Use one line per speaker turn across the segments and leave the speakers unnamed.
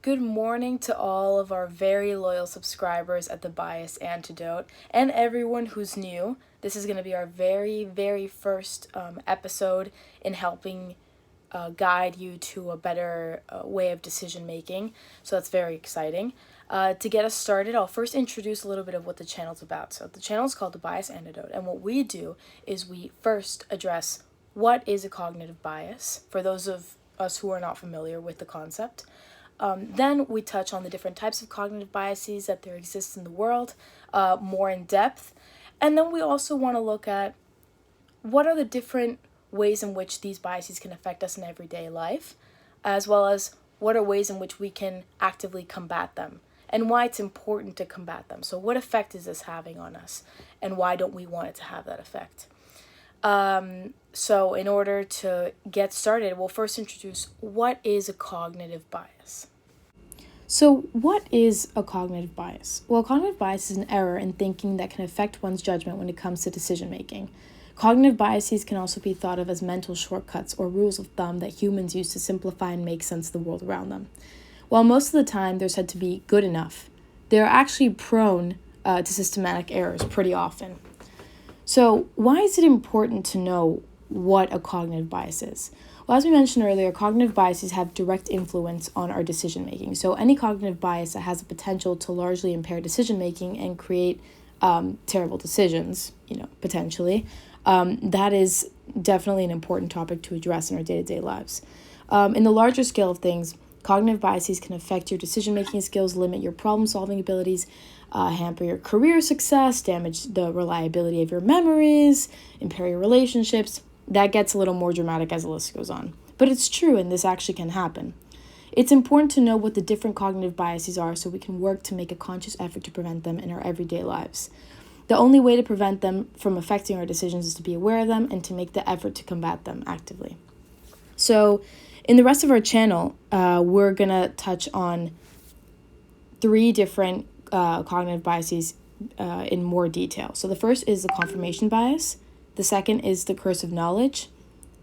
Good morning to all of our very loyal subscribers at the Bias Antidote and everyone who's new. This is going to be our very first episode in helping guide you to a better way of decision making. So that's very exciting. To get us started, I'll first introduce a little bit of what the channel's about. So the channel is called the Bias Antidote, and what we do is we first address what is a cognitive bias for those of us who are not familiar with the concept. Then we touch on the different types of cognitive biases that there exist in the world, more in depth. And then we also want to look at what are the different ways in which these biases can affect us in everyday life, as well as what are ways in which we can actively combat them, and why it's important to combat them. So what effect is this having on us, and why don't we want it to have that effect? So in order to get started, we'll first introduce what is a cognitive bias. So what is a cognitive bias? Well, cognitive bias is an error in thinking that can affect one's judgment when it comes to decision making. Cognitive biases can also be thought of as mental shortcuts or rules of thumb that humans use to simplify and make sense of the world around them. While most of the time they're said to be good enough, they're actually prone to systematic errors pretty often. So why is it important to know what a cognitive bias is? Well, as we mentioned earlier, cognitive biases have direct influence on our decision making. So any cognitive bias that has the potential to largely impair decision making and create terrible decisions, potentially, that is definitely an important topic to address in our day-to-day lives. In the larger scale of things, cognitive biases can affect your decision-making skills, limit your problem-solving abilities, hamper your career success, damage the reliability of your memories, impair your relationships. That gets a little more dramatic as the list goes on. But it's true, and this actually can happen. It's important to know what the different cognitive biases are so we can work to make a conscious effort to prevent them in our everyday lives. The only way to prevent them from affecting our decisions is to be aware of them and to make the effort to combat them actively. So in the rest of our channel, we're going to touch on 3 different cognitive biases in more detail. So the first is the confirmation bias, the second is the curse of knowledge,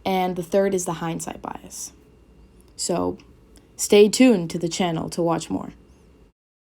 and the third is the hindsight bias. So stay tuned to the channel to watch more.